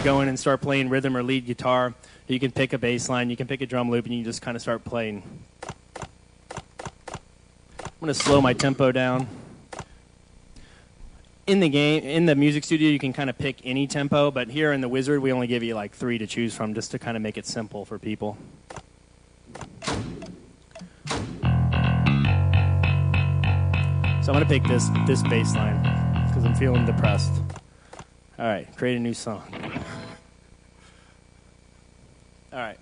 Go in and start playing rhythm or lead guitar. You can pick a bass line, you can pick a drum loop, and you just kind of start playing. I'm going to slow my tempo down. In the game, in the music studio, you can kind of pick any tempo, but here in the Wizard, we only give you like 3 to choose from just to kind of make it simple for people. So I'm going to pick this bass line because I'm feeling depressed. All right, create a new song. All right.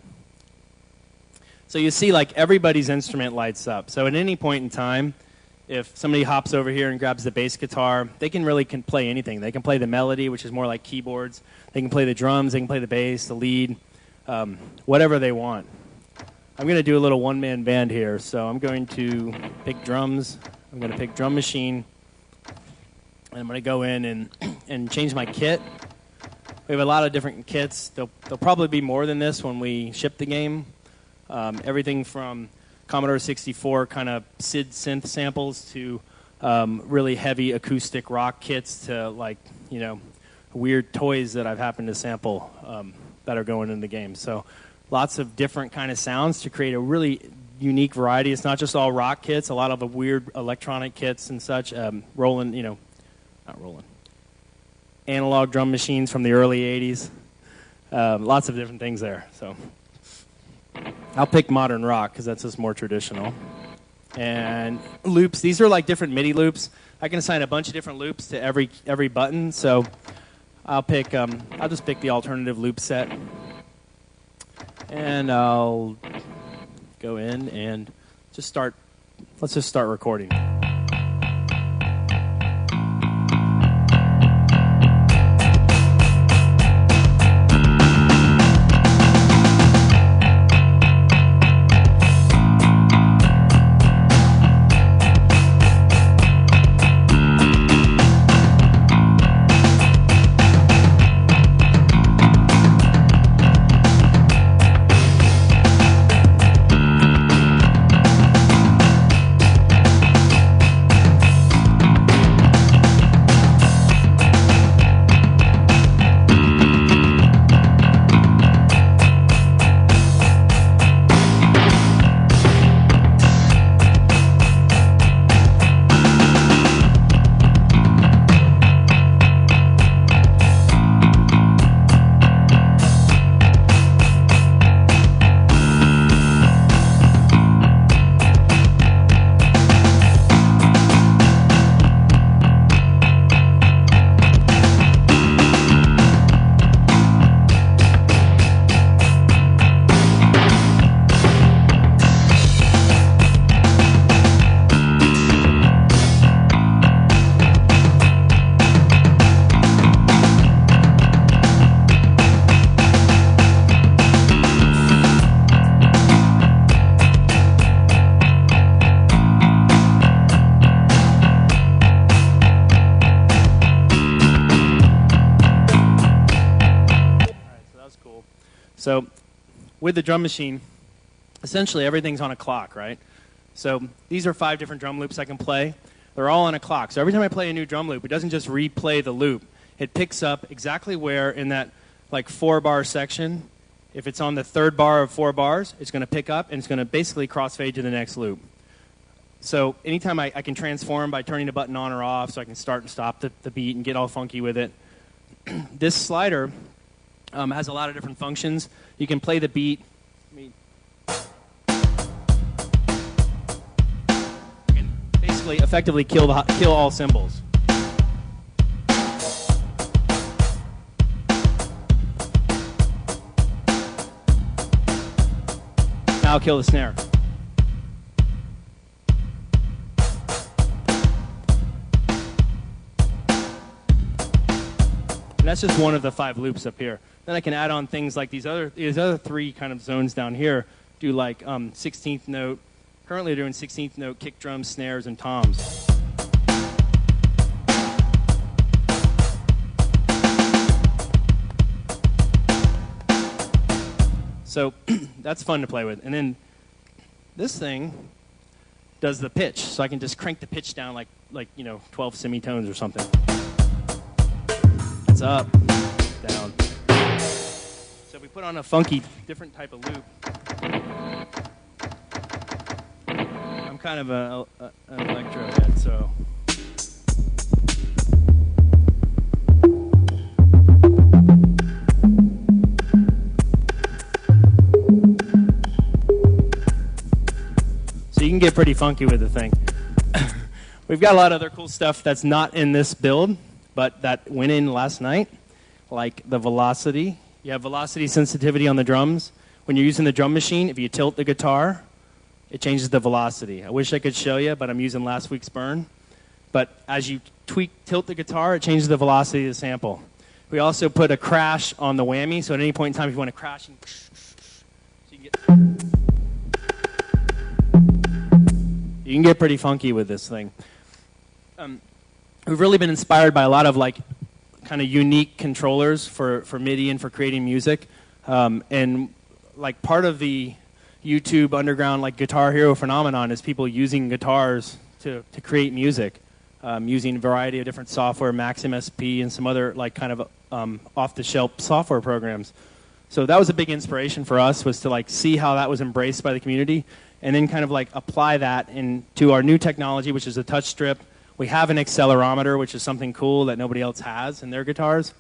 So you see, like, everybody's instrument lights up. So at any point in time, if somebody hops over here and grabs the bass guitar, they can play anything. They can play the melody, which is more like keyboards. They can play the drums. They can play the bass, the lead, whatever they want. I'm going to do a little one-man band here. So I'm going to pick drums. I'm going to pick drum machine. And I'm going to go in and change my kit. We have a lot of different kits. There'll probably be more than this when we ship the game. Everything from Commodore 64 kind of SID synth samples to really heavy acoustic rock kits to, like, you know, weird toys that I've happened to sample that are going in the game. So lots of different kind of sounds to create a really unique variety. It's not just all rock kits. A lot of the weird electronic kits and such. Roland, you know. Not Roland. Analog drum machines from the early 80s. Lots of different things there. So I'll pick modern rock because that's just more traditional. And loops. These are like different MIDI loops. I can assign a bunch of different loops to every button. So I'll just pick the alternative loop set. And I'll go in and let's just start recording. So with the drum machine, essentially everything's on a clock, right? So these are 5 different drum loops I can play. They're all on a clock. So every time I play a new drum loop, it doesn't just replay the loop. It picks up exactly where in that like 4-bar section, if it's on the 3rd bar of 4 bars, it's going to pick up and it's going to basically crossfade to the next loop. So anytime I can transform by turning a button on or off, so I can start and stop the beat and get all funky with it. This slider has a lot of different functions. You can play the beat. You can basically effectively kill all cymbals. Now I'll kill the snare. And that's just one of the 5 loops up here. Then I can add on things like these other 3 kind of zones down here. Do like 16th note. Currently we're doing 16th note kick drums, snares, and toms. So that's fun to play with. And then this thing does the pitch, so I can just crank the pitch down like 12 semitones or something. It's up, down. So if we put on a funky, different type of loop, I'm kind of an electro head, so. So you can get pretty funky with the thing. We've got a lot of other cool stuff that's not in this build, but that went in last night, like the velocity. You have velocity sensitivity on the drums. When you're using the drum machine, if you tilt the guitar, it changes the velocity. I wish I could show you, but I'm using last week's burn. But as you tilt the guitar, it changes the velocity of the sample. We also put a crash on the whammy, so at any point in time, if you want to crash, you can get pretty funky with this thing. We've really been inspired by a lot of kind of unique controllers for MIDI and for creating music. And like part of the YouTube underground Guitar Hero phenomenon is people using guitars to create music, using a variety of different software, Maxim SP and some other kind of off-the-shelf software programs. So that was a big inspiration for us, was to see how that was embraced by the community, and then kind of apply that into our new technology, which is a touch strip. We have an accelerometer, which is something cool that nobody else has in their guitars,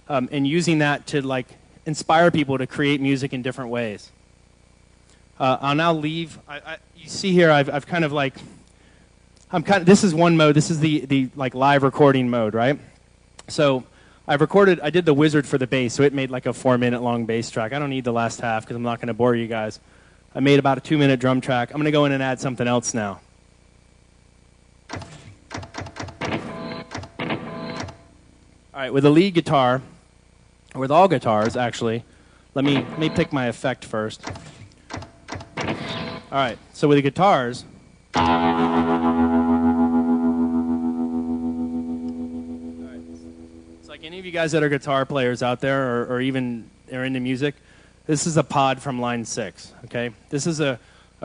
and using that to inspire people to create music in different ways. I'll now leave. You see here, I've kind of this is one mode. This is the live recording mode, right? So I did the wizard for the bass, so it made a 4-minute long bass track. I don't need the last half because I'm not going to bore you guys. I made about a 2-minute drum track. I'm going to go in and add something else now. All right, with the lead guitar, or with all guitars actually, let me pick my effect first. All right, so with the guitars, all right, it's like any of you guys that are guitar players out there, or even are into music, this is a pod from line 6, okay? This is a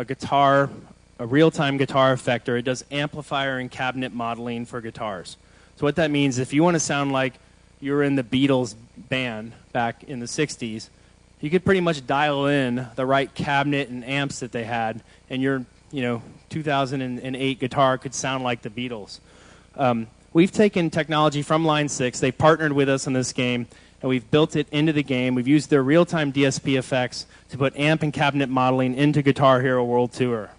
guitar, a real-time guitar effector. It does amplifier and cabinet modeling for guitars. So what that means, if you want to sound like you were in the Beatles band back in the 60s, you could pretty much dial in the right cabinet and amps that they had, and your 2008 guitar could sound like the Beatles. We've taken technology from Line 6. They partnered with us on this game, and we've built it into the game. We've used their real-time DSP effects to put amp and cabinet modeling into Guitar Hero World Tour.